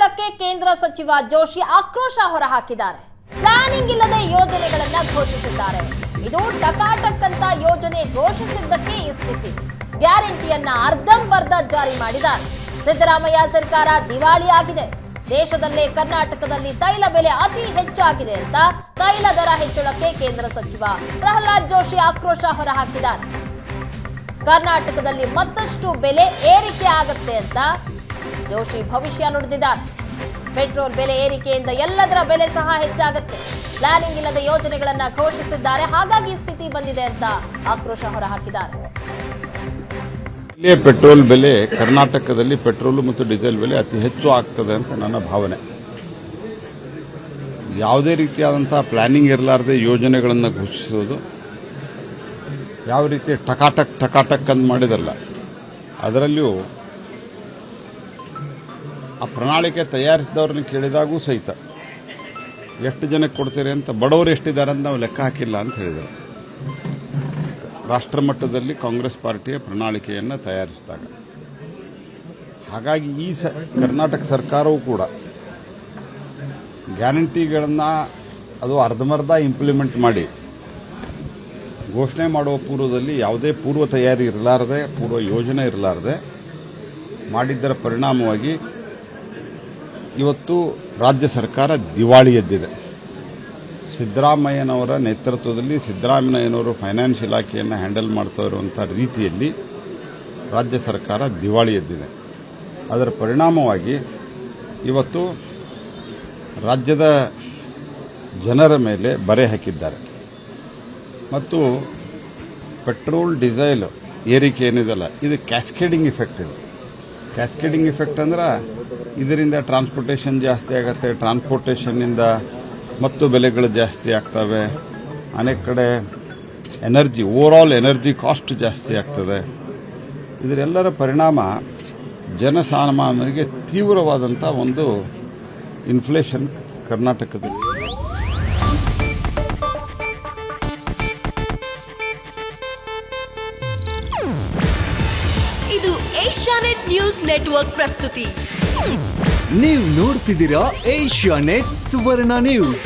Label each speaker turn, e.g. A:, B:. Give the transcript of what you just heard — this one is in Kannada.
A: ಹೆಚ್ಚಳಕ್ಕೆ ಕೇಂದ್ರ ಸಚಿವ ಜೋಶಿ ಆಕ್ರೋಶ ಹೊರಹಾಕಿದ್ದಾರೆ. ಪ್ಲಾನಿಂಗ್ ಇಲ್ಲದೆ ಯೋಜನೆಗಳನ್ನ ಘೋಷಿಸಿದ್ದಾರೆ. ಇದು ಟಕಾಟಕ್ ಅಂತ ಯೋಜನೆ ಘೋಷಿಸಿದ್ದಕ್ಕೆ ಈ ಸ್ಥಿತಿ. ಗ್ಯಾರಂಟಿಯನ್ನ ಅರ್ಧಂಬರ್ಧ ಜಾರಿ ಮಾಡಿದ್ದಾರೆ. ಸಿದ್ದರಾಮಯ್ಯ ಸರ್ಕಾರ ದಿವಾಳಿ ಆಗಿದೆ. ದೇಶದಲ್ಲೇ ಕರ್ನಾಟಕದಲ್ಲಿ ತೈಲ ಬೆಲೆ ಅತಿ ಹೆಚ್ಚಾಗಿದೆ ಅಂತ ತೈಲ ದರ ಹೆಚ್ಚಳಕ್ಕೆ ಕೇಂದ್ರ ಸಚಿವ ಪ್ರಹ್ಲಾದ್ ಜೋಶಿ ಆಕ್ರೋಶ ಹೊರಹಾಕಿದ್ದಾರೆ. ಕರ್ನಾಟಕದಲ್ಲಿ ಮತ್ತಷ್ಟು ಬೆಲೆ ಏರಿಕೆ ಆಗುತ್ತೆ ಅಂತ ಜೋಶಿ ಭವಿಷ್ಯ ನುಡಿದಿದ್ದಾರೆ. ಪೆಟ್ರೋಲ್ ಬೆಲೆ ಏರಿಕೆಯಿಂದ ಎಲ್ಲದರ ಬೆಲೆ ಸಹ ಹೆಚ್ಚಾಗುತ್ತೆ. ಪ್ಲಾನಿಂಗ್ ಇಲ್ಲದ ಯೋಜನೆಗಳನ್ನ ಘೋಷಿಸಿದ್ದಾರೆ. ಹಾಗಾಗಿ ಸ್ಥಿತಿ ಬಂದಿದೆ ಅಂತ ಆಕ್ರೋಶ ಹೊರಹಾಕಿದ್ದಾರೆ.
B: ಇಲ್ಲೇ ಪೆಟ್ರೋಲ್ ಬೆಲೆ ಕರ್ನಾಟಕದಲ್ಲಿ ಪೆಟ್ರೋಲ್ ಮತ್ತು ಡೀಸೆಲ್ ಬೆಲೆ ಅತಿ ಹೆಚ್ಚು ಆಗ್ತದೆ ಅಂತ ನನ್ನ ಭಾವನೆ. ಯಾವುದೇ ರೀತಿಯಾದಂತಹ ಪ್ಲಾನಿಂಗ್ ಇರಲಾರದೆ ಯೋಜನೆಗಳನ್ನು ಘೋಷಿಸೋದು ಯಾವ ರೀತಿ ಟಕಾಟಕ್ ಅಂತ ಮಾಡಿದಲ್ಲ, ಅದರಲ್ಲಿಯೂ ಆ ಪ್ರಣಾಳಿಕೆ ತಯಾರಿಸಿದವ್ರನ್ನ ಕೇಳಿದಾಗೂ ಸಹಿತ ಎಷ್ಟು ಜನಕ್ಕೆ ಕೊಡ್ತೀರಿ ಅಂತ, ಬಡವರು ಎಷ್ಟಿದ್ದಾರೆ ಅಂತ ನಾವು ಲೆಕ್ಕ ಹಾಕಿಲ್ಲ ಅಂತ ಹೇಳಿದರು. ರಾಷ್ಟ್ರ ಮಟ್ಟದಲ್ಲಿ ಕಾಂಗ್ರೆಸ್ ಪಾರ್ಟಿಯ ಪ್ರಣಾಳಿಕೆಯನ್ನು ತಯಾರಿಸಿದಾಗ ಹಾಗಾಗಿ ಈ ಕರ್ನಾಟಕ ಸರ್ಕಾರವೂ ಕೂಡ ಗ್ಯಾರಂಟಿಗಳನ್ನು ಅದು ಅರ್ಧಮರ್ಧ ಇಂಪ್ಲಿಮೆಂಟ್ ಮಾಡಿ ಘೋಷಣೆ ಮಾಡುವ ಪೂರ್ವದಲ್ಲಿ ಯಾವುದೇ ಪೂರ್ವ ತಯಾರಿ ಇರಲಾರದೆ, ಪೂರ್ವ ಯೋಜನೆ ಇರಲಾರದೆ ಮಾಡಿದ್ದರ ಪರಿಣಾಮವಾಗಿ ಇವತ್ತು ರಾಜ್ಯ ಸರ್ಕಾರ ದಿವಾಳಿ ಎದ್ದಿದೆ. ಸಿದ್ದರಾಮಯ್ಯನವರ ನೇತೃತ್ವದಲ್ಲಿ ಸಿದ್ದರಾಮಯ್ಯನವರು ಫೈನಾನ್ಸ್ ಇಲಾಖೆಯನ್ನು ಹ್ಯಾಂಡಲ್ ಮಾಡ್ತಾ ಇರುವಂಥ ರೀತಿಯಲ್ಲಿ ರಾಜ್ಯ ಸರ್ಕಾರ ದಿವಾಳಿ ಎದ್ದಿದೆ. ಅದರ ಪರಿಣಾಮವಾಗಿ ಇವತ್ತು ರಾಜ್ಯದ ಜನರ ಮೇಲೆ ಬರೆ ಹಾಕಿದ್ದಾರೆ. ಮತ್ತು ಪೆಟ್ರೋಲ್ ಡೀಸೆಲ್ ಏರಿಕೆ ಏನಿದೆಲ್ಲ ಇದು ಕ್ಯಾಸ್ಕೇಡಿಂಗ್ ಇಫೆಕ್ಟ್. ಇದು ಕ್ಯಾಸ್ಕೇಡಿಂಗ್ ಇಫೆಕ್ಟ್ ಅಂದ್ರೆ ಇದರಿಂದ ಟ್ರಾನ್ಸ್ಪೋರ್ಟೇಷನ್ ಜಾಸ್ತಿ ಆಗುತ್ತೆ, ಟ್ರಾನ್ಸ್ಪೋರ್ಟೇಷನ್ನಿಂದ ಮತ್ತು ಬೆಲೆಗಳು ಜಾಸ್ತಿ ಆಗ್ತವೆ. ಅನೇಕ ಕಡೆ ಓವರಾಲ್ ಎನರ್ಜಿ ಕಾಸ್ಟ್ ಜಾಸ್ತಿ ಆಗ್ತದೆ. ಇದರೆಲ್ಲರ ಪರಿಣಾಮ ಜನಸಾಮಾನ್ಯರಿಗೆ ತೀವ್ರವಾದಂಥ ಒಂದು ಇನ್ಫ್ಲೇಷನ್ ಕರ್ನಾಟಕದಲ್ಲಿ.
C: ಇದು ಏಷ್ಯಾನೆಟ್ ನ್ಯೂಸ್ ನೆಟ್ವರ್ಕ್ ಪ್ರಸ್ತುತಿ.
D: ನೀವು ನೋಡ್ತಿದ್ದೀರಾ ಏಷ್ಯಾನೆಟ್ ಸುವರ್ಣ ನ್ಯೂಸ್.